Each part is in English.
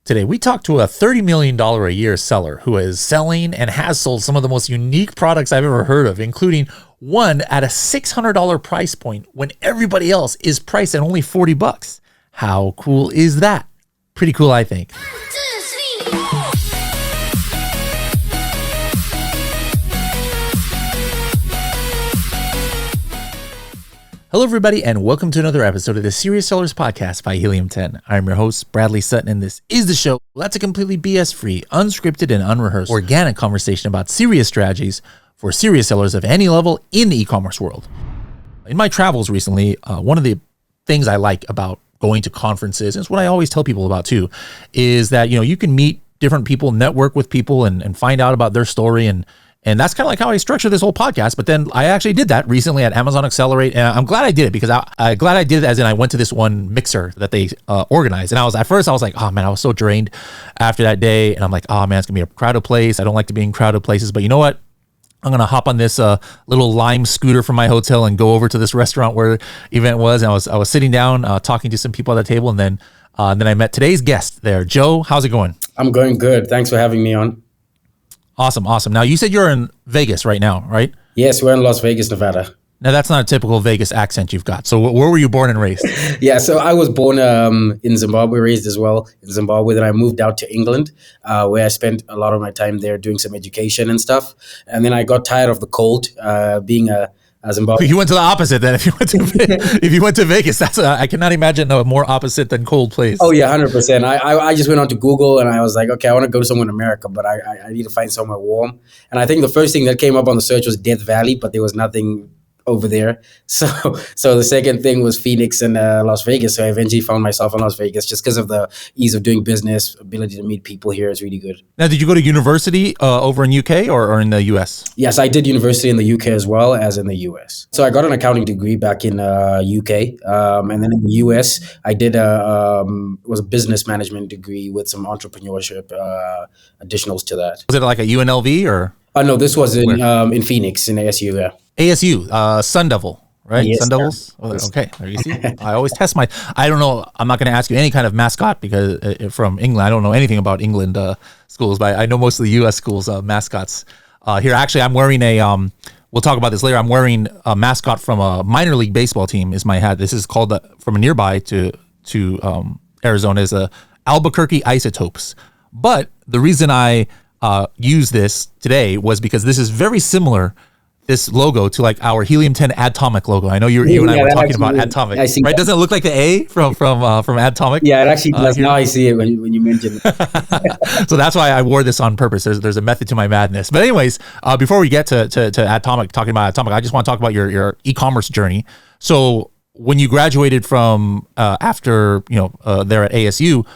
Today, we talked to a $30 million a year seller who is selling and has sold some of the most unique products I've ever heard of, including one at a $600 price point when everybody else is priced at only $40. How cool is that? Pretty cool, I think. Hello, everybody, and welcome to another episode of the Serious Sellers Podcast by Helium 10. I'm your host, Bradley Sutton, and this is the show that's a completely BS-free, unscripted, and unrehearsed organic conversation about serious strategies for serious sellers of any level in the e-commerce world. In my travels recently, one of the things I like about going to conferences, and it's what I always tell people about too, is that you can meet different people, network with people, and find out about their story, and that's kind of like how I structure this whole podcast. But then I actually did that recently at Amazon Accelerate. And I'm glad I did it because I'm glad I did it as in I went to this one mixer that they organized. And at first I was like, oh man, I was so drained after that day. And I'm like, oh man, it's gonna be a crowded place. I don't like to be in crowded places, but you know what? I'm going to hop on this little Lime scooter from my hotel and go over to this restaurant where the event was. And I was sitting down, talking to some people at the table. And then I met today's guest there. Joe, how's it going? I'm going good. Thanks for having me on. Awesome. Now, you said you're in Vegas right now, right? Yes, we're in Las Vegas, Nevada. Now, that's not a typical Vegas accent you've got. So where were you born and raised? Yeah, so I was born in Zimbabwe, raised as well in Zimbabwe. Then I moved out to England, where I spent a lot of my time there doing some education and stuff. And then I got tired of the cold, being a Zimbabwe. You went to the opposite then. If you went to Vegas, I cannot imagine a more opposite than cold place. Oh yeah, 100%. I just went on to Google and I was like, okay, I want to go somewhere in America, but I need to find somewhere warm. And I think the first thing that came up on the search was Death Valley, but there was nothing over there. So the second thing was Phoenix and Las Vegas. So I eventually found myself in Las Vegas just because of the ease of doing business, ability to meet people here is really good. Now, did you go to university over in UK or in the US? Yes, I did university in the UK as well as in the US. So I got an accounting degree back in UK. And then in the US, I did was a business management degree with some entrepreneurship additionals to that. Was it like a UNLV or? No, this was in Phoenix in ASU, yeah. ASU, Sun Devil, right? Yes, Sun Devils? Oh, okay, there you see. I always test I don't know, I'm not going to ask you any kind of mascot because from England, I don't know anything about England schools, but I know most of the US schools mascots. Here, actually, I'm wearing we'll talk about this later, I'm wearing a mascot from a minor league baseball team is my hat. This is called, from nearby to Arizona, is Albuquerque Isotopes. But the reason I use this today was because this is very similar, this logo, to like our Helium 10 Adtomic logo. I know you and I were talking about Adtomic, right? That. Doesn't it look like the A from Adtomic? Yeah, it actually does. Now I see it when you mention it. So that's why I wore this on purpose. There's a method to my madness. But anyways, before we get to Adtomic, talking about Adtomic, I just want to talk about your e-commerce journey. So when you graduated from after there at ASU,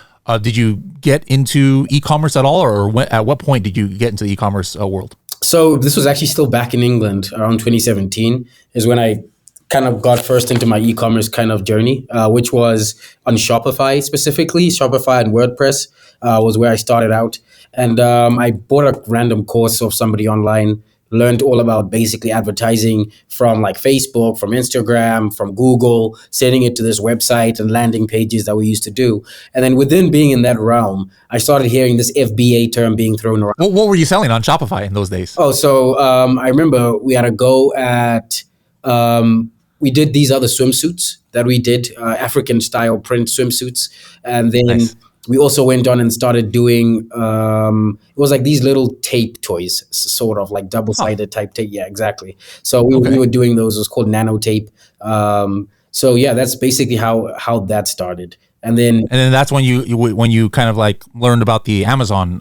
did you get into e-commerce at all, or at what point did you get into the e-commerce world? So this was actually still back in England around 2017 is when I kind of got first into my e-commerce kind of journey, which was on Shopify specifically. Shopify and WordPress was where I started out. And I bought a random course of somebody online, learned all about basically advertising from like Facebook, from Instagram, from Google, sending it to this website and landing pages that we used to do. And then within being in that realm, I started hearing this FBA term being thrown around. What were you selling on Shopify in those days? Oh, so I remember we had a go at, we did these other swimsuits that we did, African style print swimsuits. And then nice. We also went on and started doing, it was like these little tape toys, sort of like double-sided type tape. Yeah, exactly. So we were doing those. It was called nano tape. So yeah, that's basically how that started. And then that's when you kind of like learned about the Amazon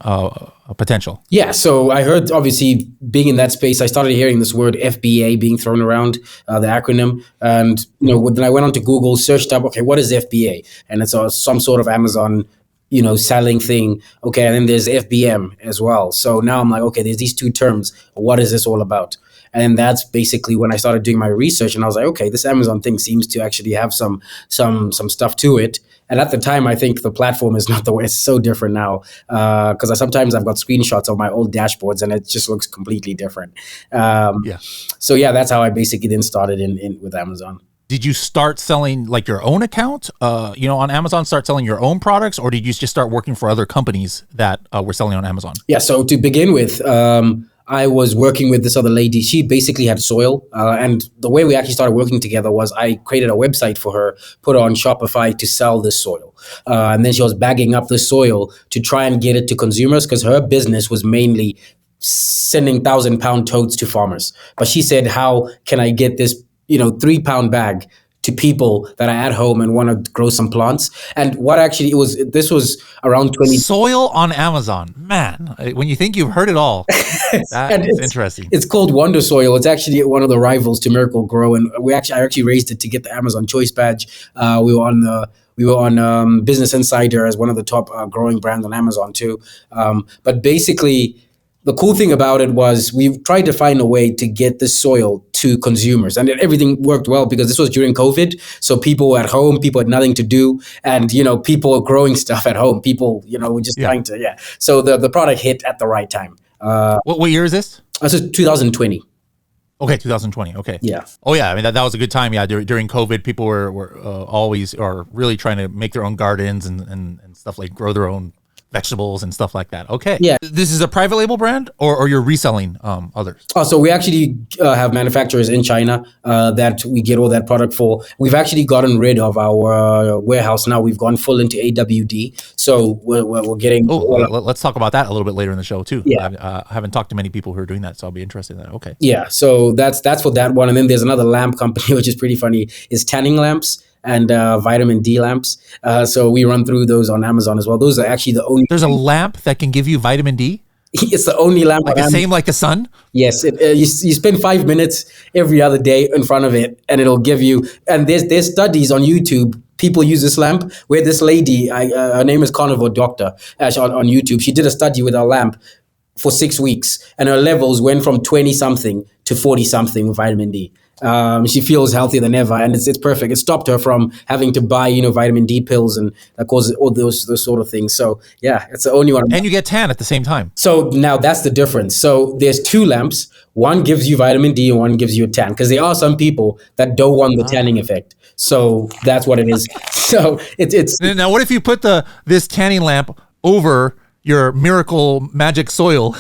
potential. Yeah. So I heard, obviously being in that space, I started hearing this word FBA being thrown around, the acronym. And, then I went on to Google, searched up, okay, what is FBA? And it's some sort of Amazon selling thing. Okay. And then there's FBM as well. So now I'm like, okay, there's these two terms. What is this all about? And that's basically when I started doing my research and I was like, okay, this Amazon thing seems to actually have some stuff to it. And at the time, I think the platform is not the way. It's so different now because sometimes I've got screenshots of my old dashboards and it just looks completely different. So yeah, that's how I basically then started in with Amazon. did you start selling like your own account, on Amazon, start selling your own products, or did you just start working for other companies that were selling on Amazon? Yeah. So to begin with, I was working with this other lady. She basically had soil. And the way we actually started working together was I created a website for her, put it on Shopify to sell this soil. And then she was bagging up the soil to try and get it to consumers because her business was mainly sending 1,000-pound totes to farmers. But she said, how can I get this 3-pound bag to people that are at home and want to grow some plants? And what actually this was around 20 soil on Amazon. Man, when you think you've heard it all, that is interesting. It's called Wonder Soil. It's actually one of the rivals to Miracle Grow, and I actually raised it to get the Amazon Choice badge. We were on Business Insider as one of the top growing brands on Amazon too. But basically, the cool thing about it was we tried to find a way to get this soil to consumers, and everything worked well because this was during COVID. So people were at home, people had nothing to do, and people were growing stuff at home. People were just trying to So the product hit at the right time. What year is this? This is 2020. Okay, 2020. Okay. Yeah. Oh yeah, I mean that was a good time. Yeah, during COVID, people were always really trying to make their own gardens and stuff, like grow their own vegetables and stuff like that. Okay. Yeah. This is a private label brand, or you're reselling others? Oh, so we actually have manufacturers in China that we get all that product for. We've actually gotten rid of our warehouse now. We've gone full into AWD. So we're getting. Let's talk about that a little bit later in the show too. Yeah. I haven't talked to many people who are doing that, so I'll be interested in that. Okay. Yeah. So that's for that one. And then there's another lamp company, which is pretty funny, is tanning lamps and vitamin D lamps. So we run through those on Amazon as well. Those are actually the only. There's a lamp that can give you vitamin D? It's the only lamp. Like the same like the sun? Yes. You spend 5 minutes every other day in front of it, and it'll give you. And there's studies on YouTube. People use this lamp where this lady, her name is Carnivore Doctor, on YouTube. She did a study with her lamp for 6 weeks, and her levels went from 20 something to 40 something with vitamin D. She feels healthier than ever, and it's perfect. It stopped her from having to buy vitamin D pills and that causes all those sort of things. So yeah, it's the only one. And you get tan at the same time. So now that's the difference. So there's 2 lamps. One gives you vitamin D and one gives you a tan, because there are some people that don't want the tanning effect. So that's what it is. So it's now. What if you put this tanning lamp over your miracle magic soil?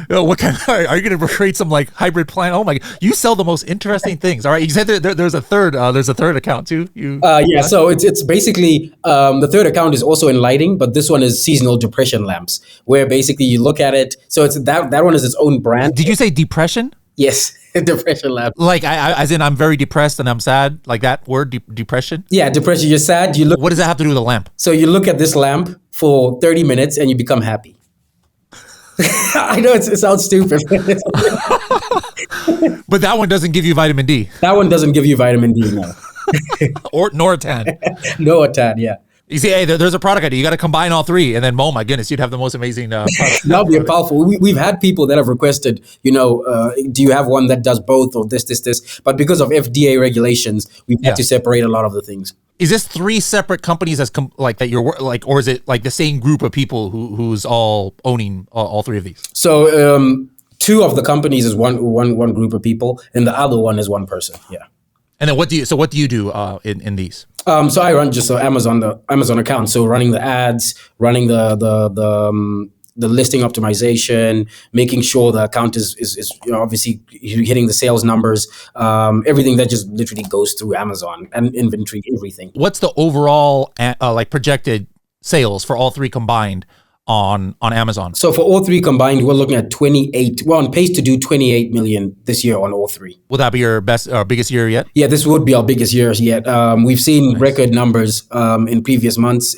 What kind are you going to create some like hybrid plant? Oh my God, you sell the most interesting things. All right, you said there's a third account too. Yeah, so it's basically the third account is also in lighting, but this one is seasonal depression lamps, where basically you look at it. So it's that one is its own brand. Did you say depression? Yes. Depression lamp. Like as in I'm very depressed and I'm sad, like that word depression? Yeah, depression. You're sad. You look. What does that have to do with a lamp? So you look at this lamp for 30 minutes and you become happy. I know it sounds stupid. But that one doesn't give you vitamin D. That one doesn't give you vitamin D, no. Nor a tan. No, a tan, yeah. You see, hey, there's a product idea. You got to combine all 3, and then, oh my goodness, you'd have the most amazing product. That'll be powerful. We've had people that have requested, do you have one that does both or this? But because of FDA regulations, we've had to separate a lot of the things. Is this 3 separate companies that you're like, or is it like the same group of people who's all owning all 3 of these? So 2 of the companies is one group of people, and the other one is one person. Yeah. And then what do you do in these? So I run just the Amazon account. So running the ads, running the listing optimization, making sure the account is obviously hitting the sales numbers, everything that just literally goes through Amazon, and inventory, everything. What's the overall projected sales for all 3 combined on Amazon? So for all 3 combined, we're looking at 28. We're on pace to do 28 million this year on all 3. Will that be your biggest year yet? Yeah, this would be our biggest year yet. We've seen record numbers in previous months.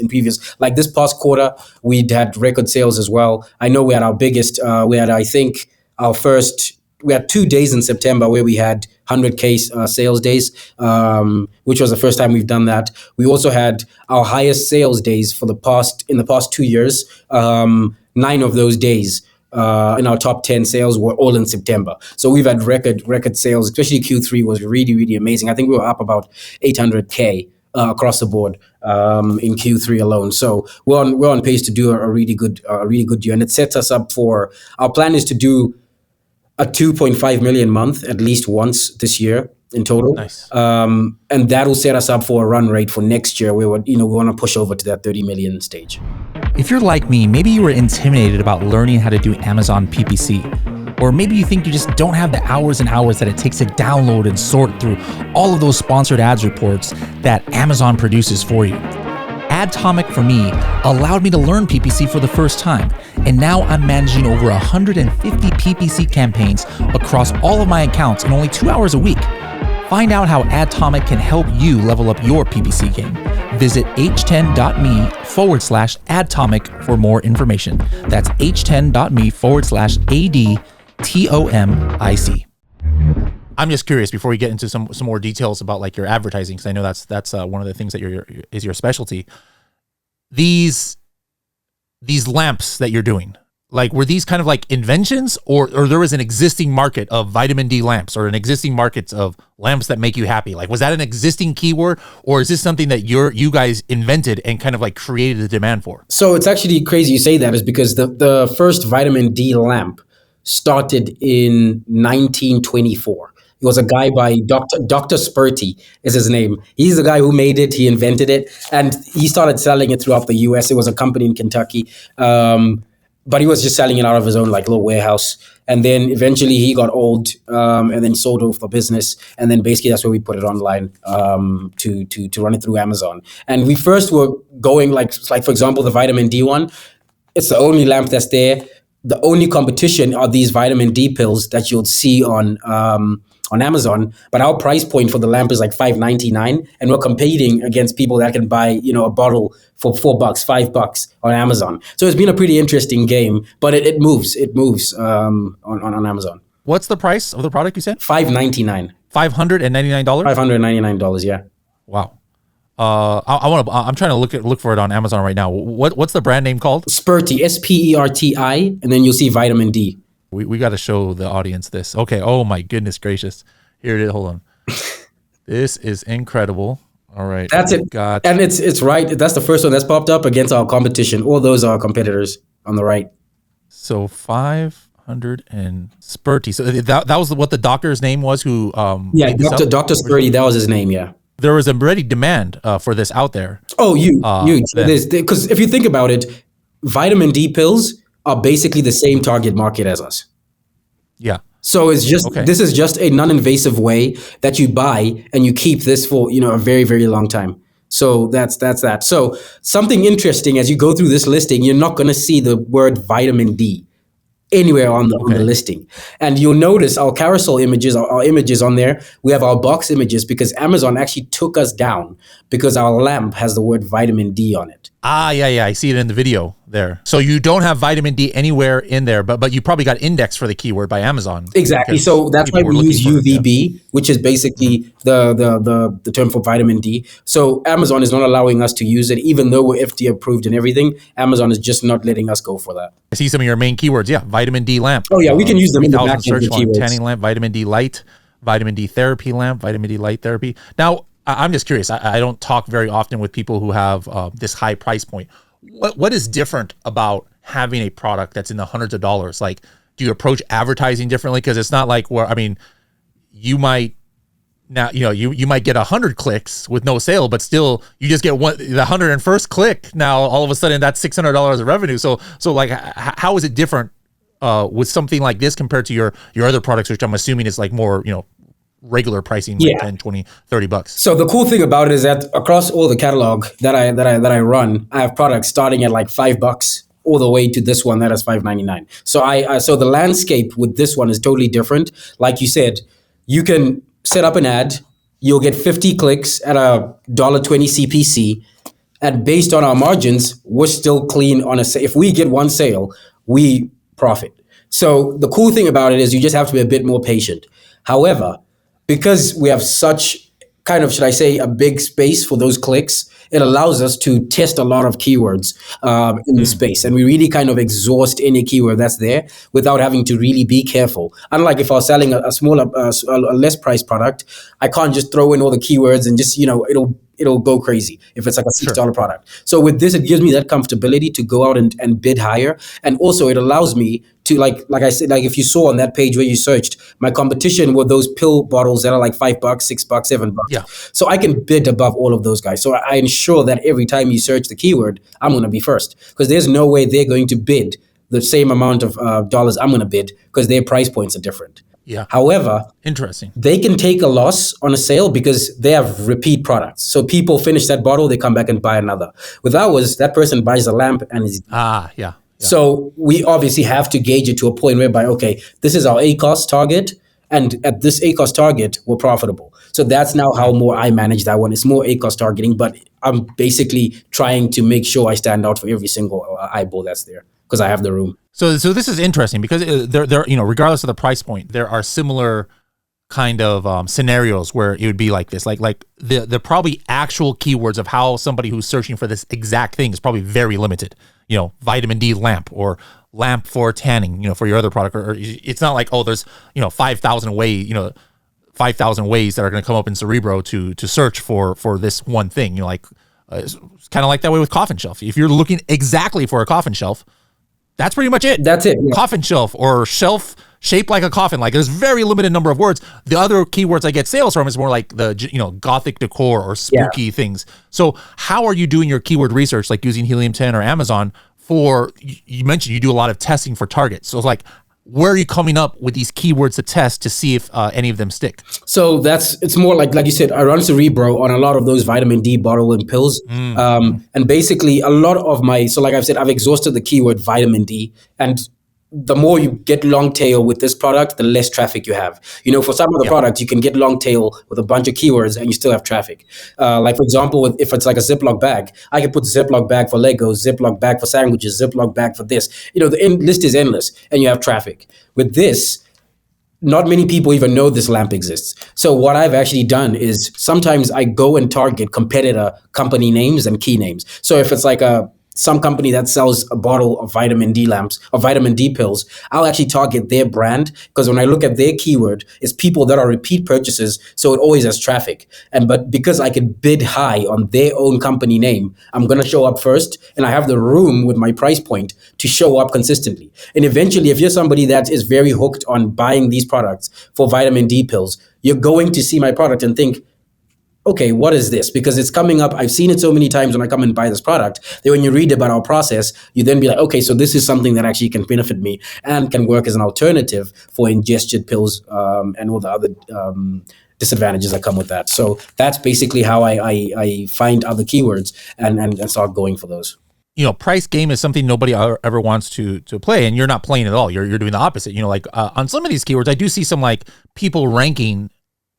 Like this past quarter, we'd had record sales as well. I know we had our biggest. We had 2 days in September where we had 100K sales days, which was the first time we've done that. We also had our highest sales days in the past 2 years. 9 of those days in our top 10 sales were all in September. So we've had record sales, especially Q3 was really, really amazing. I think we were up about 800K across the board in Q3 alone. So we're on pace to do a really good year, and it sets us up for. Our plan is to do a 2.5 million month at least once this year. in total. Nice. And that will set us up for a run rate for next year. We want to push over to that 30 million stage. If you're like me, maybe you were intimidated about learning how to do Amazon PPC. Or maybe you think you just don't have the hours and hours that it takes to download and sort through all of those sponsored ads reports that Amazon produces for you. Adtomic for me allowed me to learn PPC for the first time, and now I'm managing over 150 PPC campaigns across all of my accounts in only 2 hours a week. Find out how Adtomic can help you level up your PPC game. Visit h10.me/Adtomic for more information. That's h10.me/ADTOMIC. I'm just curious before we get into some more details about like your advertising, because I know that's one of the things that is your specialty. These lamps that you're doing, like, were these kind of like inventions, or there was an existing market of vitamin D lamps, or an existing market of lamps that make you happy? Like, was that an existing keyword, or is this something that you guys invented and kind of like created the demand for? So it's actually crazy you say that, is because the first vitamin D lamp started in 1924. It was a guy by Dr. Spurty is his name. He's the guy who made it. He invented it, and he started selling it throughout the U.S. It was a company in Kentucky, but he was just selling it out of his own like little warehouse. And then eventually he got old, and then sold off the business. And then basically that's where we put it online to run it through Amazon. And we first were going like for example the vitamin D one. It's the only lamp that's there. The only competition are these vitamin D pills that you'll see on Amazon, but our price point for the lamp is like $5.99, and we're competing against people that can buy, a bottle for $4, $5 on Amazon. So it's been a pretty interesting game, but it moves on Amazon. What's the price of the product you said? $5.99. $599? $599, yeah. Wow. I'm trying to look for it on Amazon right now. What's the brand name called? Spurty, SPERTI, and then you'll see vitamin D. We got to show the audience this. Okay. Oh my goodness gracious. Here it is. Hold on. This is incredible. All right. That's it. And it's right. That's the first one that's popped up against our competition. All those are competitors on the right. So 500 and Spurty. So that was what the doctor's name was who Dr. Spurty, that was his name, yeah. There was already demand for this out there. Oh, because if you think about it, vitamin D pills are basically the same target market as us. Yeah. So it's just This is just a non-invasive way that you buy and you keep this for a very, very long time. So that's that. So something interesting as you go through this listing, you're not going to see the word vitamin D anywhere on the listing. And you'll notice our carousel images, our images on there, we have our box images because Amazon actually took us down because our lamp has the word vitamin D on it. Yeah. I see it in the video there. So you don't have vitamin D anywhere in there, but you probably got indexed for the keyword by Amazon. Exactly. So that's why we use UVB, which is basically the term for vitamin D. So Amazon is not allowing us to use it, even though we're FDA approved and everything. Amazon is just not letting us go for that. I see some of your main keywords. Yeah, vitamin D lamp. Oh yeah, we can use them in the back search line. Tanning lamp, vitamin D light, vitamin D therapy lamp, vitamin D light therapy. Now, I'm just curious. I don't talk very often with people who have this high price point. What is different about having a product that's in the hundreds of dollars? Like, do you approach advertising differently? Because it's not like you might now, you might get 100 clicks with no sale, but still you just get the 101st click. Now, all of a sudden that's $600 of revenue. So like, how is it different with something like this compared to your other products, which I'm assuming is like more, regular pricing, like 10, 20, $30. So the cool thing about it is that across all the catalog that I run, I have products starting at like $5 all the way to this one that is $5.99. So so the landscape with this one is totally different. Like you said, you can set up an ad, you'll get 50 clicks at a $1.20 CPC, and based on our margins, we're still clean on if we get one sale, we profit. So the cool thing about it is you just have to be a bit more patient. However, because we have such kind of, should I say, a big space for those clicks, it allows us to test a lot of keywords in the space. And we really kind of exhaust any keyword that's there without having to really be careful. Unlike if I was selling a smaller, a less priced product, I can't just throw in all the keywords and just, it'll it'll go crazy if it's like a $6 product. So with this, it gives me that comfortability to go out and bid higher. And also it allows me to like I said, like if you saw on that page where you searched, my competition were those pill bottles that are like $5, $6, $7. Yeah. So I can bid above all of those guys. So I ensure that every time you search the keyword, I'm going to be first, because there's no way they're going to bid the same amount of dollars I'm going to bid, because their price points are different. Yeah. However, interesting. They can take a loss on a sale because they have repeat products. So people finish that bottle, they come back and buy another. With ours, that person buys a lamp and is Yeah. So we obviously have to gauge it to a point whereby, okay, this is our ACoS target, and at this ACoS target, we're profitable. So that's now how more I manage that one. It's more ACoS targeting, but I'm basically trying to make sure I stand out for every single eyeball that's there, because I have the room. So this is interesting, because there, regardless of the price point, there are similar kind of scenarios where it would be like this, like the probably actual keywords of how somebody who's searching for this exact thing is probably very limited. Vitamin D lamp, or lamp for tanning, for your other product, or it's not like, oh, there's 5,000 ways that are going to come up in Cerebro to search for this one thing. It's kind of like that way with coffin shelf. If you're looking exactly for a coffin shelf, that's pretty much it. That's it. Yeah. Coffin shelf, or shelf shaped like a coffin. Like, there's very limited number of words. The other keywords I get sales from is more like the gothic decor or spooky things. So how are you doing your keyword research, like using Helium 10 or Amazon for? You mentioned you do a lot of testing for targets. So it's like, where are you coming up with these keywords to test to see if any of them stick? So it's more like you said, I run Cerebro on a lot of those vitamin D bottle and pills. And basically a lot of so like I've said, I've exhausted the keyword vitamin D, and the more you get long tail with this product, the less traffic you have. For some of the products, you can get long tail with a bunch of keywords and you still have traffic. Like, for example, if it's like a Ziploc bag, I can put Ziploc bag for Legos, Ziploc bag for sandwiches, Ziploc bag for this. The list is endless, and you have traffic. With this, not many people even know this lamp exists. So what I've actually done is sometimes I go and target competitor company names and key names. So if it's like some company that sells a bottle of vitamin D lamps or vitamin D pills, I'll actually target their brand, because when I look at their keyword, it's people that are repeat purchasers, so it always has traffic. But because I can bid high on their own company name, I'm going to show up first, and I have the room with my price point to show up consistently. And eventually, if you're somebody that is very hooked on buying these products for vitamin D pills, you're going to see my product and think, okay, what is this? Because it's coming up. I've seen it so many times when I come and buy this product that when you read about our process, you then be like, okay, so this is something that actually can benefit me and can work as an alternative for ingested pills and all the other disadvantages that come with that. So that's basically how I find other keywords and start going for those. Price game is something nobody ever wants to play, and you're not playing at all. You're doing the opposite. On some of these keywords, I do see some like people ranking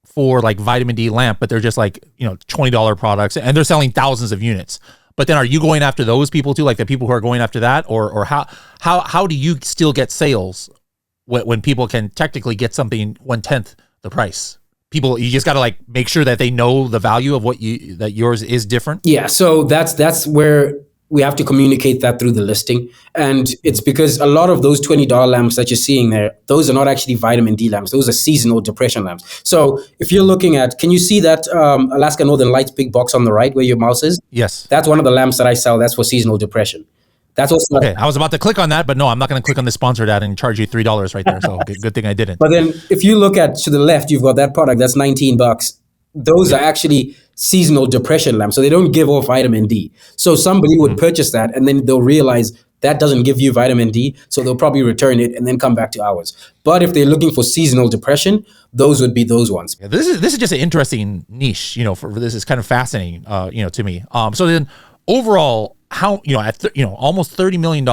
for like vitamin D lamp, but they're just like, $20 products, and they're selling thousands of units. But then are you going after those people too? Like the people who are going after that, or how do you still get sales when people can technically get something 1/10 the price? You just got to like make sure that they know the value of that yours is different. Yeah. So that's where we have to communicate that through the listing. And it's because a lot of those $20 lamps that you're seeing there, those are not actually vitamin D lamps. Those are seasonal depression lamps. So if you're looking at, can you see that Alaska Northern Lights big box on the right where your mouse is? Yes. That's one of the lamps that I sell. That's for seasonal depression. That's also okay. I was about to click on that, but no, I'm not going to click on the sponsored ad and charge you $3 right there. So good thing I didn't. But then if you look at to the left, you've got that product that's $19. Those are actually seasonal depression lamps. So they don't give off vitamin D. So somebody would purchase that, and then they'll realize that doesn't give you vitamin D. So they'll probably return it and then come back to ours. But if they're looking for seasonal depression, those would be those ones. Yeah, this is just an interesting niche, for this is kind of fascinating, to me. So then overall, how, at almost $30 million,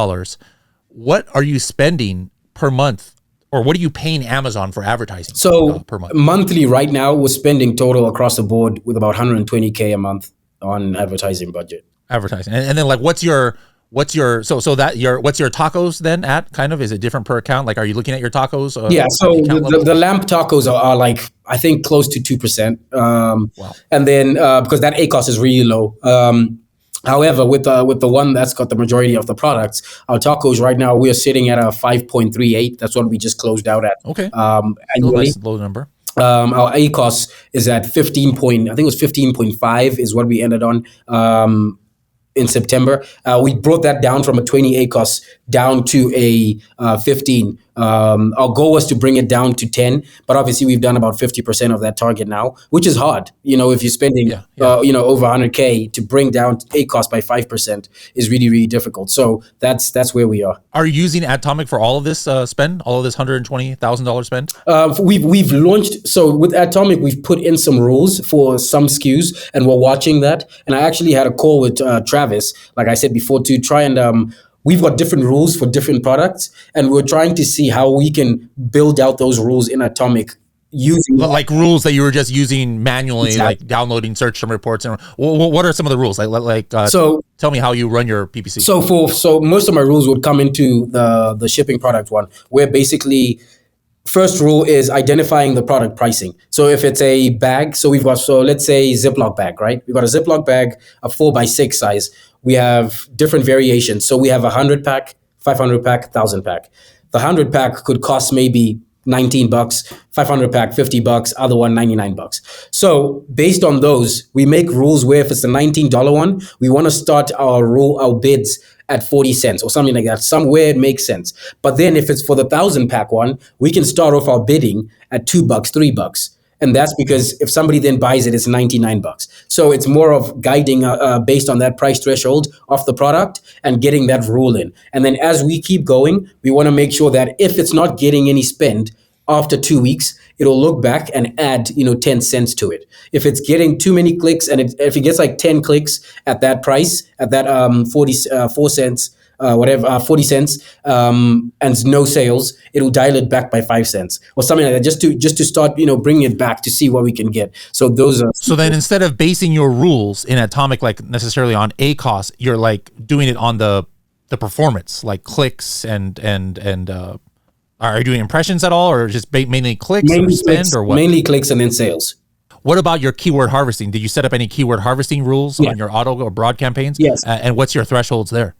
what are you spending per month? Or what are you paying Amazon for advertising per month? Monthly right now, we're spending total across the board with about $120K a month on advertising budget. Advertising. And then like what's your tacos then at kind of, is it different per account? Like, are you looking at your tacos? Yeah. So the lamp tacos are like, I think close to 2%. Wow. And then, because that ACoS is really low. However, with the one that's got the majority of the products, our tacos right now, we are sitting at a 5.38. That's what we just closed out at. Okay. Annually. Nice low number. Our ACoS is at 15 point, I think it was 15.5 is what we ended on. In September. We brought that down from a 20 ACoS down to a 15. Our goal was to bring it down to 10, but obviously we've done about 50% of that target now, which is hard. If you're spending, over 100K to bring down ACoS by 5% is really, really difficult. So that's where we are. Are you using Adtomic for all of this spend, all of this $120,000 spend? We've launched, so with Adtomic, we've put in some rules for some SKUs and we're watching that. And I actually had a call with Travis, like I said before, to try and we've got different rules for different products, and we're trying to see how we can build out those rules in Adtomic using like rules that you were just using manually, exactly. like downloading search term reports. And what are some of the rules? So tell me how you run your PPC. So most of my rules would come into the shipping product one, where basically first rule is identifying the product pricing. So if it's a bag, let's say Ziploc bag, right? We've got a Ziploc bag, a 4x6 size. We have different variations. So we have 100 pack, 500 pack, 1,000 pack. The 100 pack could cost maybe $19, 500 pack, $50, other one $99. So based on those, we make rules where if it's the $19 one, we want to start our bids at 40 cents or something like that, somewhere it makes sense. But then if it's for the 1,000 pack one, we can start off our bidding at $2, $3. And that's because if somebody then buys it, it's $99. So it's more of guiding based on that price threshold of the product and getting that rule in. And then as we keep going, we want to make sure that if it's not getting any spend after 2 weeks, it'll look back and add 10 cents to it. If it's getting too many clicks, and if it gets like 10 clicks at that price, at that 44 cents, 40 cents, and no sales, it'll dial it back by 5 cents or something like that, just to start, bringing it back to see what we can get. So those are. So then instead of basing your rules in Adtomic, like necessarily on ACoS, you're like doing it on the performance, like clicks and are you doing impressions at all, or just mainly clicks or spend or what? Mainly clicks and then sales. What about your keyword harvesting? Did you set up any keyword harvesting rules on your auto or broad campaigns? Yes. And what's your thresholds there?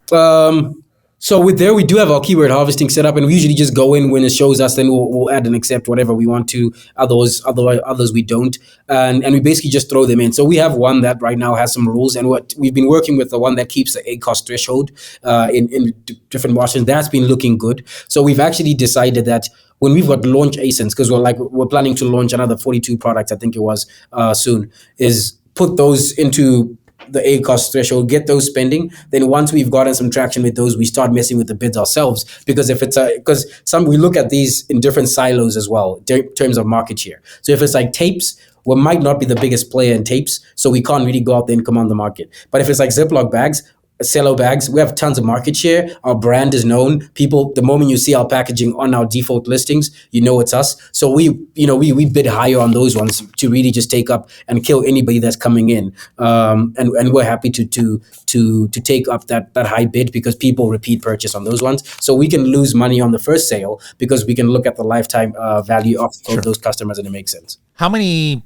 So we do have our keyword harvesting set up, and we usually just go in when it shows us, then we'll add and accept whatever we want to. Others we don't, and we basically just throw them in. So we have one that right now has some rules, and what we've been working with, the one that keeps the ACoS threshold in different margins. That's been looking good. So we've actually decided that when we've got launch ASINs, because we're planning to launch another 42 products, I think it was soon, is put those into the ACoS threshold, get those spending. Then once we've gotten some traction with those, we start messing with the bids ourselves, because we look at these in different silos as well in terms of market share. So if it's like tapes, we might not be the biggest player in tapes, so we can't really go out there and command the market. But if it's like Ziploc bags, cello bags, we have tons of market share. Our brand is known. People, the moment you see our packaging on our default listings, it's us. So we bid higher on those ones to really just take up and kill anybody that's coming in. And we're happy to take up that high bid, because people repeat purchase on those ones. So we can lose money on the first sale because we can look at the lifetime value of those customers, and it makes sense. How many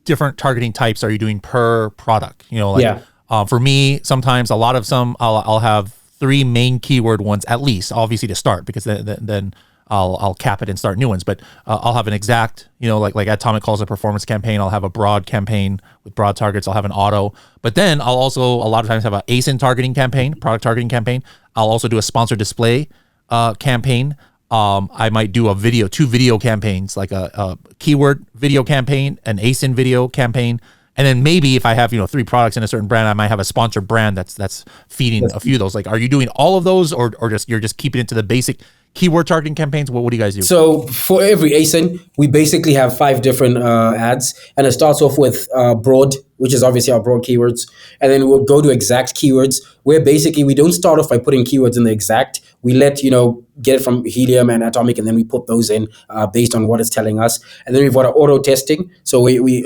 different targeting types are you doing per product? For me, sometimes I'll have 3 main keyword ones at least, obviously to start, because then I'll cap it and start new ones. But I'll have an exact, like Adtomic calls a performance campaign. I'll have a broad campaign with broad targets. I'll have an auto. But then I'll also a lot of times have an ASIN targeting campaign, product targeting campaign. I'll also do a sponsored display campaign. I might do 2 video campaigns, like a keyword video campaign, an ASIN video campaign. And then maybe if I have 3 products in a certain brand, I might have a sponsored brand that's feeding a few of those. Like, are you doing all of those, or you're just keeping it to the basic keyword targeting campaigns? What do you guys do? So for every ASIN, we basically have 5 different ads, and it starts off with broad, which is obviously our broad keywords, and then we'll go to exact keywords, where basically we don't start off by putting keywords in the exact. We let get it from Helium and Adtomic, and then we put those in based on what it's telling us. And then we've got auto testing. So we it's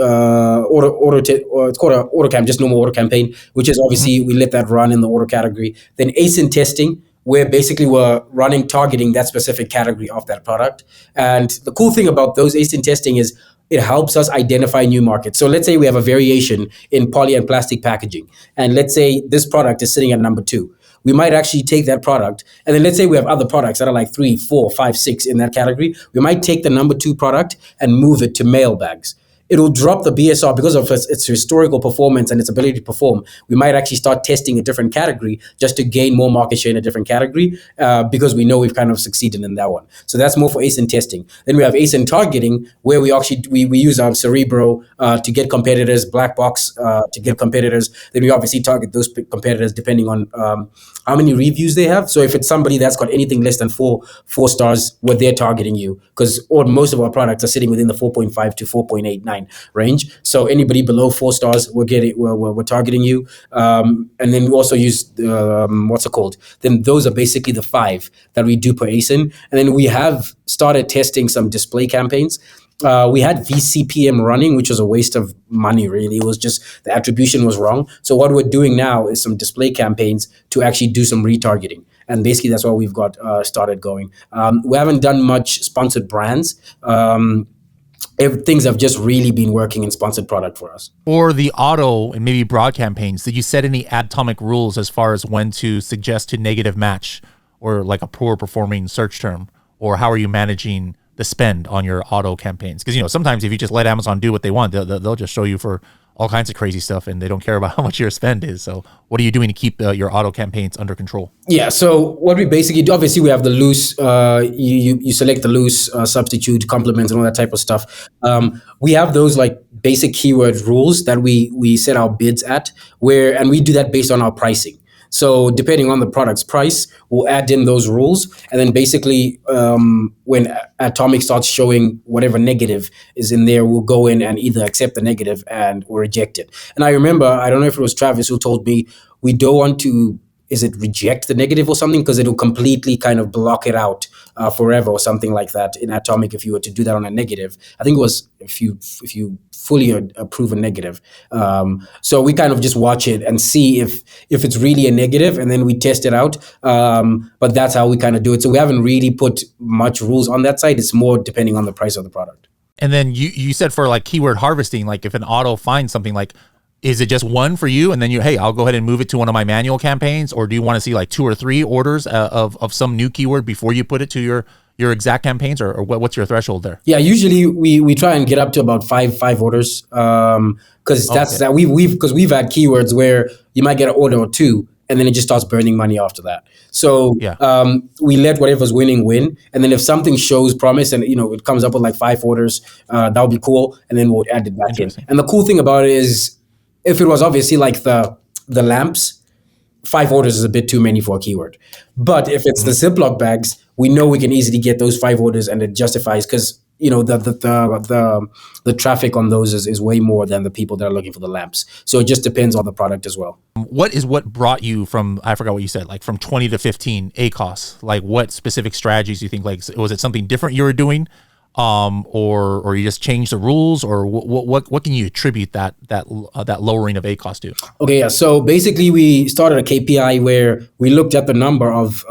called an auto cam, just normal auto campaign, which is obviously we let that run in the auto category. Then ASIN testing, where basically we're running targeting that specific category of that product. And the cool thing about those ASIN testing is it helps us identify new markets. So let's say we have a variation in poly and plastic packaging, and let's say this product is sitting at number 2. we might actually take that product, and then let's say we have other products that are like 3, 4, 5, 6 in that category. We might take the number 2 product and move it to mailbags. It'll drop the BSR because of its historical performance and its ability to perform. We might actually start testing a different category just to gain more market share in a different category because we know we've kind of succeeded in that one. So that's more for ASIN testing. Then we have ASIN targeting, where we actually we use our Cerebro to get competitors, Black Box to get competitors. Then we obviously target those competitors depending on how many reviews they have. So if it's somebody that's got anything less than four stars, where they're targeting you, because most of our products are sitting within the 4.5 to 4.89 range. So anybody below 4 stars, we're targeting you. And then we also use what's it called? Then those are basically the 5 that we do per ASIN. And then we have started testing some display campaigns. We had VCPM running, which was a waste of money, really. It was just the attribution was wrong. So what we're doing now is some display campaigns to actually do some retargeting. And basically, that's what we've got started going. We haven't done much sponsored brands. Things have just really been working in sponsored product for us. Or the auto and maybe broad campaigns, did you set any Adtomic rules as far as when to suggest to negative match or like a poor performing search term? Or how are you managing the spend on your auto campaigns? Because, you know, sometimes if you just let Amazon do what they want, they'll just show you for all kinds of crazy stuff and they don't care about how much your spend is. So what are you doing to keep your auto campaigns under control? Yeah, so what we basically do, obviously we have the loose, you select the loose, substitute, complements and all that type of stuff. We have those like basic keyword rules that we set our bids at, and we do that based on our pricing. So depending on the product's price, we'll add in those rules. And then basically when Adtomic starts showing whatever negative is in there, we'll go in and either accept the negative or reject it. And I remember, I don't know if it was Travis who told me, we don't want to, is it reject the negative or something? Because it'll completely kind of block it out forever or something like that in Adtomic if you were to do that on a negative. I think it was if you fully approve a negative. So we kind of just watch it and see if it's really a negative, and then we test it out. But that's how we kind of do it. So we haven't really put much rules on that side. It's more depending on the price of the product. And then you said for like keyword harvesting, like if an auto finds something, like, is it just one for you? And then hey, I'll go ahead and move it to one of my manual campaigns? Or do you want to see like 2 or 3 orders of some new keyword before you put it to your exact campaigns? Or what's your threshold there? Yeah, usually we try and get up to about five orders. Because that we've had keywords where you might get an order or 2, and then it just starts burning money after that. So we let whatever's winning win. And then if something shows promise and, you know, it comes up with like 5 orders, that'll be cool. And then we'll add it back in. And the cool thing about it is, if it was obviously like the lamps, 5 orders is a bit too many for a keyword. But if it's the Ziploc bags, we know we can easily get those 5 orders, and it justifies because, you know, the traffic on those is way more than the people that are looking for the lamps. So it just depends on the product as well. What brought you from, I forgot what you said, like from 20 to 15 ACoS? Like what specific strategies do you think, like, was it something different you were doing? Or you just changed the rules, or what can you attribute that lowering of ACoS to? Okay, yeah. So basically, we started a KPI where we looked at the number of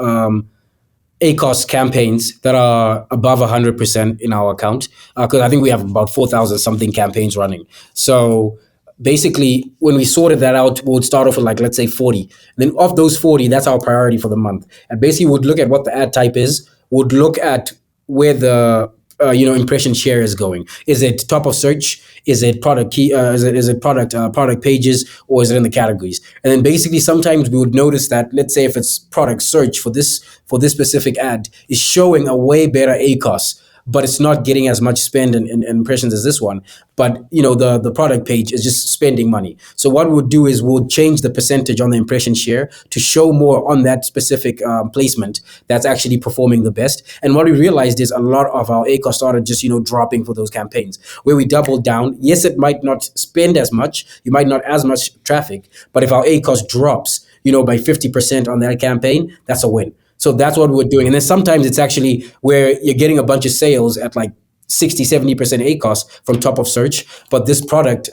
ACoS campaigns that are above 100% in our account, because I think we have about 4,000 something campaigns running. So basically, when we sorted that out, we would start off with like, let's say 40. And then of those 40, that's our priority for the month. And basically, we'd look at what the ad type is. Would look at where the impression share is going. Is it top of search? Is it product key? Is it product pages, or is it in the categories? And then basically, sometimes we would notice that, let's say if it's product search for this specific ad is showing a way better ACoS, but it's not getting as much spend and impressions as this one. But you know, the product page is just spending money. So what we'll do is we'll change the percentage on the impression share to show more on that specific placement that's actually performing the best. And what we realized is a lot of our ACoS started just, you know, dropping for those campaigns where we doubled down. Yes, it might not spend as much, you might not as much traffic, but if our ACoS drops, you know, by 50% on that campaign, that's a win. So that's what we're doing. And then sometimes it's actually where you're getting a bunch of sales at like 60, 70% ACoS from top of search, but this product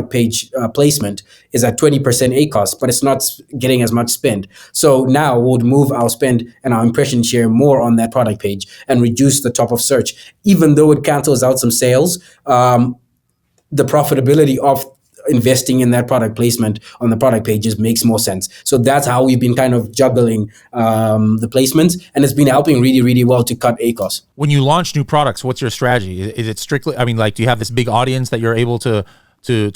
page placement is at 20% ACoS, but it's not getting as much spend. So now we'll move our spend and our impression share more on that product page and reduce the top of search. Even though it cancels out some sales, the profitability of investing in that product placement on the product pages makes more sense. So that's how we've been kind of juggling the placements, and it's been helping really, really well to cut ACoS. When you launch new products, what's your strategy? Is it strictly, I mean, like, do you have this big audience that you're able to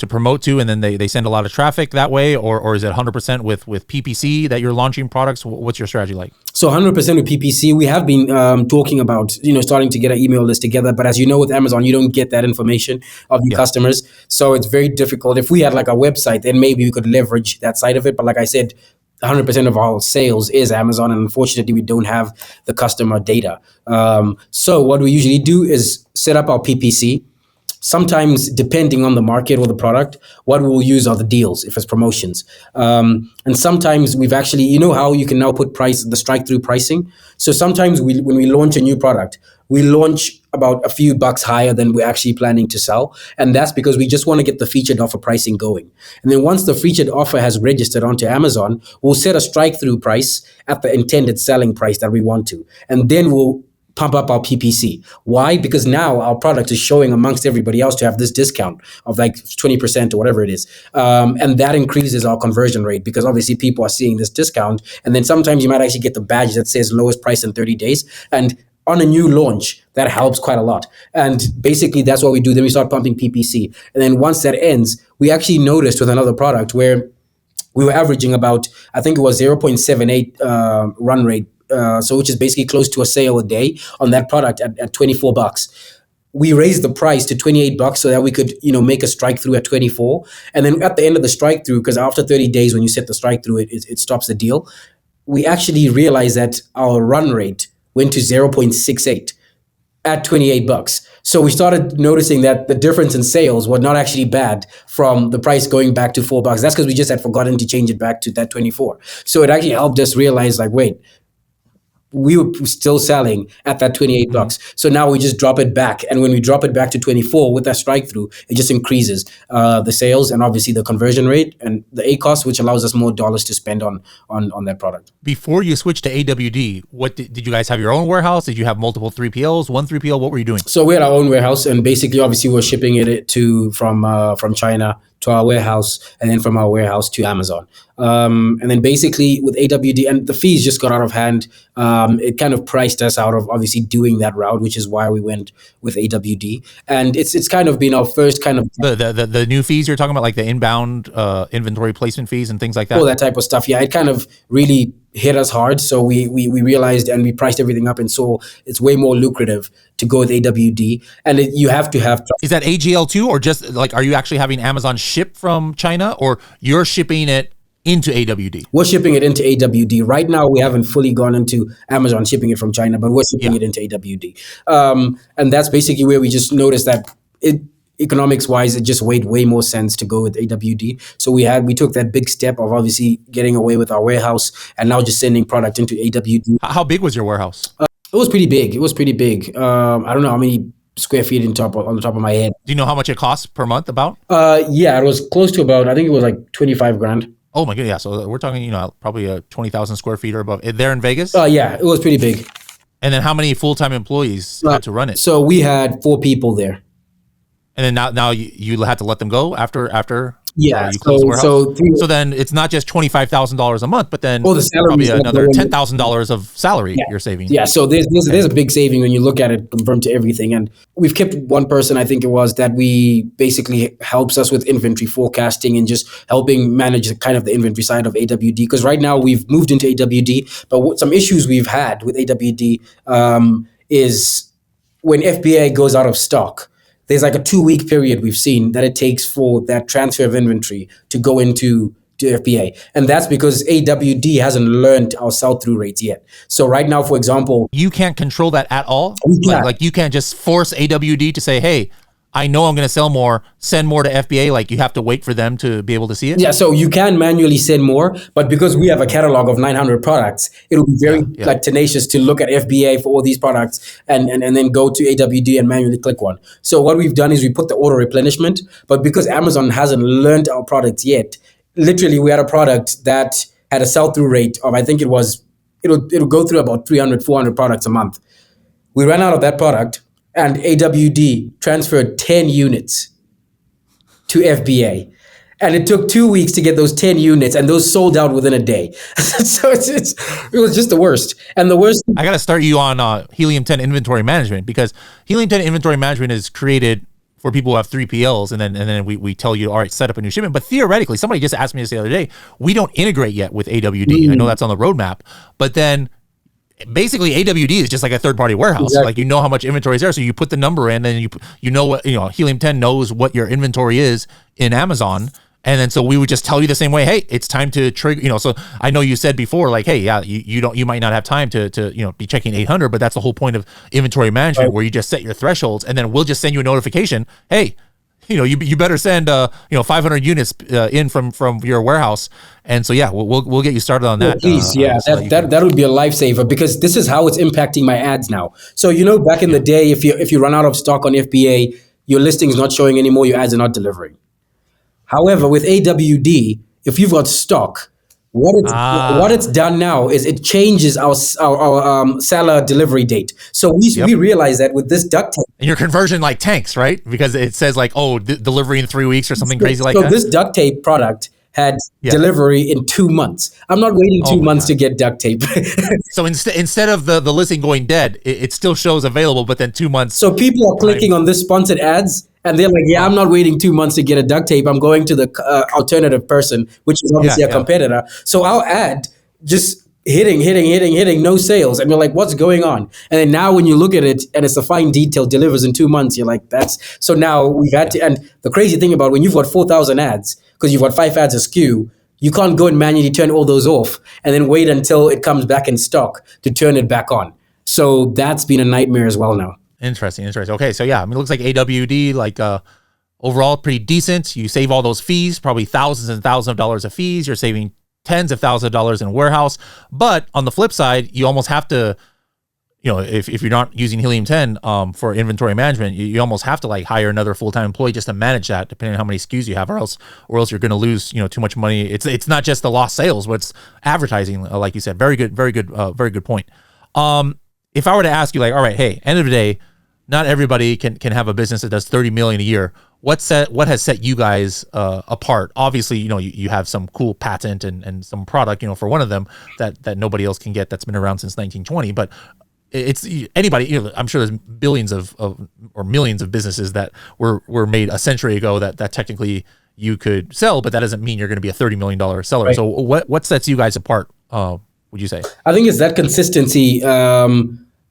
promote to, and then they send a lot of traffic that way, or is it 100% with PPC that you're launching products? What's your strategy like? So 100% with PPC. We have been talking about, starting to get an email list together. But as you know, with Amazon, you don't get that information of your customers. So it's very difficult. If we had like a website, then maybe we could leverage that side of it. But like I said, 100% of our sales is Amazon, and unfortunately, we don't have the customer data. So what we usually do is set up our PPC. Sometimes, depending on the market or the product, what we'll use are the deals, if it's promotions. And sometimes we've actually, how you can now put the strike-through pricing. So sometimes when we launch a new product, we launch about a few bucks higher than we're actually planning to sell. And that's because we just want to get the featured offer pricing going. And then once the featured offer has registered onto Amazon, we'll set a strike-through price at the intended selling price that we want to. And then we'll pump up our PPC. Why? Because now our product is showing amongst everybody else to have this discount of like 20% or whatever it is. And that increases our conversion rate because obviously people are seeing this discount. And then sometimes you might actually get the badge that says lowest price in 30 days. And on a new launch, that helps quite a lot. And basically that's what we do. Then we start pumping PPC. And then once that ends, we actually noticed with another product where we were averaging about, I think it was 0.78 run rate, so which is basically close to a sale a day on that product at $24. We raised the price to $28 so that we could, make a strike through at 24. And then at the end of the strike through, because after 30 days, when you set the strike through, it stops the deal. We actually realized that our run rate went to 0.68 at $28. So we started noticing that the difference in sales were not actually bad from the price going back to $4. That's because we just had forgotten to change it back to that 24. So it actually helped us realize, like, wait, we were still selling at that $28. So now we just drop it back. And when we drop it back to 24 with that strike through, it just increases the sales and obviously the conversion rate and the ACoS, which allows us more dollars to spend on that product. Before you switched to AWD, what did you guys have your own warehouse? Did you have multiple 3PLs, one 3PL? What were you doing? So we had our own warehouse, and basically, obviously, we're shipping it from China to our warehouse, and then from our warehouse to Amazon. And then basically with AWD, and the fees just got out of hand. It kind of priced us out of obviously doing that route, which is why we went with AWD. And it's kind of been our first kind of the new fees you're talking about, like the inbound inventory placement fees and things like that. All that type of stuff. Yeah, it kind of really hit us hard. So we realized, and we priced everything up, and so it's way more lucrative to go with AWD. And you have to have. Is that AGL too, or just like, are you actually having Amazon ship from China, or you're shipping it into AWD? We're shipping it into AWD. Right now, we haven't fully gone into Amazon shipping it from China, but we're shipping it into AWD. And that's basically where we just noticed that economics wise, it just made way more sense to go with AWD. So we took that big step of obviously getting away with our warehouse and now just sending product into AWD. How big was your warehouse? It was pretty big. I don't know how many square feet on the top of my head. Do you know how much it costs per month about? Yeah, it was close to about, I think it was like 25 grand. Oh my god, yeah. So we're talking, probably 20,000 square feet or above. There in Vegas? Yeah, it was pretty big. And then how many full-time employees had to run it? So we had 4 people there. And then now you had to let them go after yeah. you close the warehouse? So then it's not just $25,000 a month, but then the probably another $10,000 of salary you're saving. Yeah. So there's a big saving when you look at it compared to everything. And we've kept one person, I think it was, that we basically helps us with inventory forecasting and just helping manage kind of the inventory side of AWD. Because right now we've moved into AWD, but some issues we've had with AWD is when FBA goes out of stock, there's like a 2-week period we've seen that it takes for that transfer of inventory to go into FBA. And that's because AWD hasn't learned our sell-through rates yet. So right now, for example, you can't control that at all? Like you can't just force AWD to say, hey, I know I'm going to sell more, send more to FBA. Like you have to wait for them to be able to see it? Yeah, so you can manually send more, but because we have a catalog of 900 products, it'll be very tenacious to look at FBA for all these products and then go to AWD and manually click one. So what we've done is we put the auto replenishment, but because Amazon hasn't learned our products yet, literally we had a product that had a sell-through rate of, I think it'll go through about 300, 400 products a month. We ran out of that product, and AWD transferred 10 units to FBA. And it took 2 weeks to get those 10 units, and those sold out within a day. So it was just the worst. And the worst. I got to start you on Helium 10 inventory management, because Helium 10 inventory management is created for people who have 3PLs, and then we tell you, all right, set up a new shipment. But theoretically, somebody just asked me this the other day, we don't integrate yet with AWD. I know that's on the roadmap, but then basically AWD is just like a third-party warehouse. Exactly. Like, you know how much inventory is there, so you put the number in, then you know what, Helium 10 knows what your inventory is in Amazon. And then so we would just tell you the same way, hey, it's time to trigger, so I know you said before, like, hey, yeah, you might not have time to be checking 800, but that's the whole point of inventory management, right, where you just set your thresholds, and then we'll just send you a notification, hey, you better send 500 units in from your warehouse. And so yeah, we'll get you started on that. Please, that would be a lifesaver, because this is how it's impacting my ads now. So back in the day, if you run out of stock on FBA, your listing is not showing anymore, your ads are not delivering. However, with AWD, if you've got stock, what it's done now is it changes our seller delivery date. So we realize that with this duct tape. And your conversion like tanks, right? Because it says like, delivery in 3 weeks or something crazy like that. So this duct tape product had delivery in 2 months. I'm not waiting 2 months to get duct tape. So instead of the listing going dead, it still shows available, but then 2 months. So people are clicking on this sponsored ads, and they're like, I'm not waiting 2 months to get a duct tape. I'm going to the alternative person, which is obviously a competitor. So our ad just hitting, no sales. And you're like, what's going on? And then now when you look at it and it's a fine detail, delivers in 2 months, you're like, so now we've had to, and the crazy thing about when you've got 4,000 ads, because you've got 5 ads askew, you can't go and manually turn all those off and then wait until it comes back in stock to turn it back on. So that's been a nightmare as well now. Interesting. Okay, so yeah, it looks like AWD, like overall pretty decent. You save all those fees, probably thousands and thousands of dollars of fees. You're saving tens of thousands of dollars in warehouse. But on the flip side, you almost have to, if you're not using Helium 10 for inventory management, you almost have to like hire another full-time employee just to manage that, depending on how many SKUs you have, or else you're going to lose too much money. It's not just the lost sales, but it's advertising, like you said. Very good point. If I were to ask you, like, all right, hey, end of the day, not everybody can have a business that does 30 million a year. What has set you guys apart? Obviously, you have some cool patent and some product, for one of them that nobody else can get, that's been around since 1920. But it's anybody, I'm sure there's billions of or millions of businesses that were made a century ago that technically you could sell, but that doesn't mean you're going to be a $30 million seller. Right. So what sets you guys apart, would you say? I think it's that consistency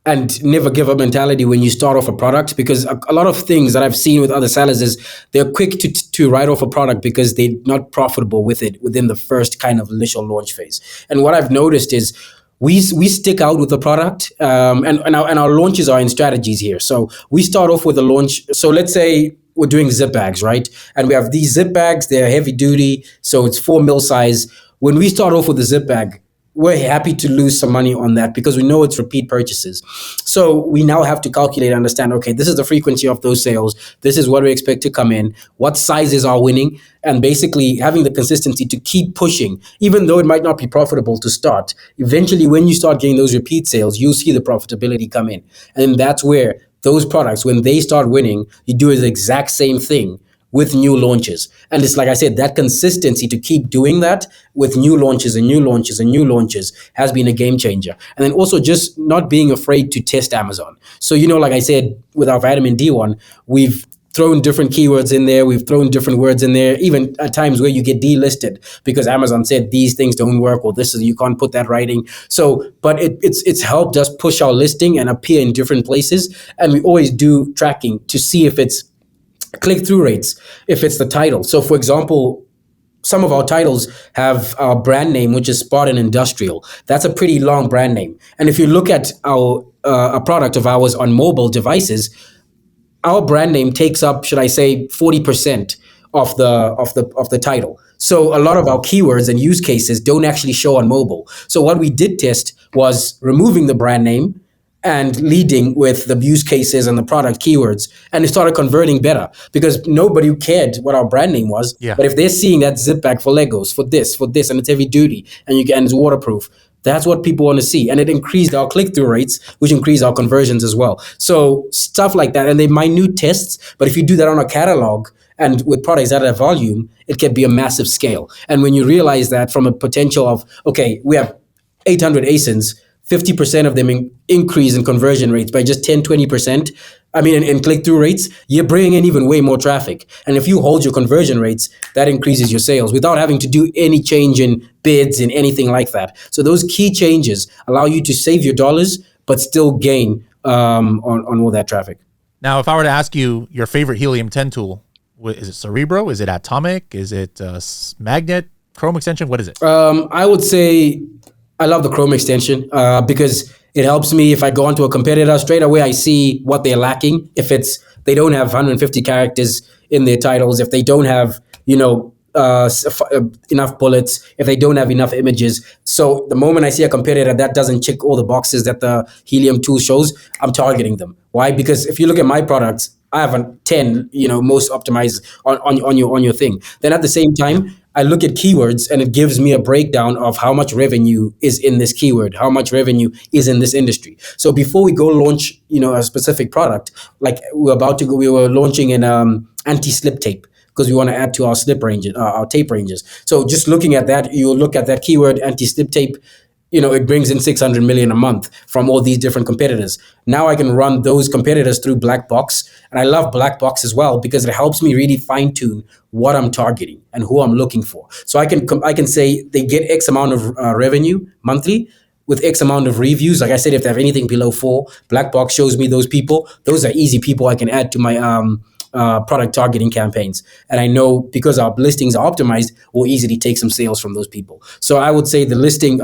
and never give up mentality when you start off a product, because a lot of things that I've seen with other sellers is they're quick to write off a product because they're not profitable with it within the first kind of initial launch phase. And what I've noticed is we stick out with the product, and our launches are in strategies here. So we start off with a launch. So let's say we're doing zip bags, right? And we have these zip bags, they're heavy duty, so it's 4 mil size. When we start off with a zip bag, we're happy to lose some money on that because we know it's repeat purchases. So we now have to calculate and understand, okay, this is the frequency of those sales. This is what we expect to come in. What sizes are winning? And basically having the consistency to keep pushing, even though it might not be profitable to start. Eventually, when you start getting those repeat sales, you'll see the profitability come in. And that's where those products, when they start winning, you do the exact same thing with new launches. And it's like I said, that consistency to keep doing that with new launches and new launches and new launches has been a game changer. And then also just not being afraid to test Amazon. So, like I said, with our vitamin D one, we've thrown different keywords in there. We've thrown different words in there, even at times where you get delisted because Amazon said these things don't work, or you can't put that writing. So, but it's helped us push our listing and appear in different places. And we always do tracking to see if it's click-through rates, if it's the title. So for example, some of our titles have our brand name, which is Spartan Industrial. That's a pretty long brand name. And if you look at our a product of ours on mobile devices, our brand name takes up, should I say, 40% of the title. So a lot of our keywords and use cases don't actually show on mobile. So what we did test was removing the brand name and leading with the use cases and the product keywords. And it started converting better because nobody cared what our brand name was. Yeah. But if they're seeing that zip bag for Legos, for this, and it's heavy duty, and it's waterproof, that's what people want to see. And it increased our click-through rates, which increased our conversions as well. So stuff like that. And they're minute tests, but if you do that on a catalog And with products that are volume, it can be a massive scale. And when you realize that from a potential of, okay, we have 800 ASINs, 50% of them increase in conversion rates by just 10, 20%. I mean, in click-through rates, you're bringing in even way more traffic. And if you hold your conversion rates, that increases your sales without having to do any change in bids and anything like that. So those key changes allow you to save your dollars, but still gain on all that traffic. Now, if I were to ask you your favorite Helium 10 tool, is it Cerebro? Is it Adtomic? Is it Magnet? Chrome extension? What is it? I would say I love the Chrome extension because it helps me if I go onto a competitor straight away. I see what they're lacking. If they don't have 150 characters in their titles, if they don't have enough bullets, if they don't have enough images. So the moment I see a competitor that doesn't check all the boxes that the Helium tool shows, I'm targeting them. Why? Because if you look at my products, I have a 10, most optimized on your thing. Then at the same time, I look at keywords and it gives me a breakdown of how much revenue is in this keyword, how much revenue is in this industry. So before we go launch, a specific product, like we were launching an anti-slip tape because we want to add to our slip ranges, our tape ranges. So just looking at that, you look at that keyword anti-slip tape, it brings in 600 million a month from all these different competitors. Now I can run those competitors through black box. And I love black box as well because it helps me really fine tune what I'm targeting and who I'm looking for. So I can say they get X amount of revenue monthly with X amount of reviews. Like I said, if they have anything below 4, black box shows me those people. Those are easy people I can add to my product targeting campaigns. And I know because our listings are optimized, we'll easily take some sales from those people. So I would say the listing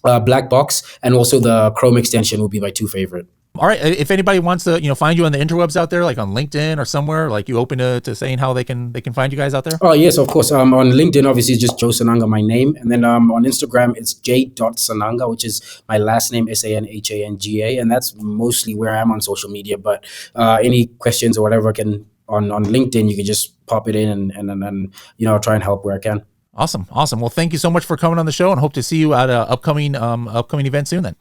black box and also the Chrome extension would be my 2 favorite. All right. If anybody wants to, find you on the interwebs out there, like on LinkedIn or somewhere, like you open to saying how they can find you guys out there? Oh, yes, of course. On LinkedIn, obviously, it's just Joe Sananga, my name. And then on Instagram, it's j.sananga, which is my last name, Sanhanga. And that's mostly where I am on social media. But any questions or whatever on LinkedIn, you can just pop it in and I'll try and help where I can. Awesome. Well, thank you so much for coming on the show and hope to see you at an upcoming event soon then.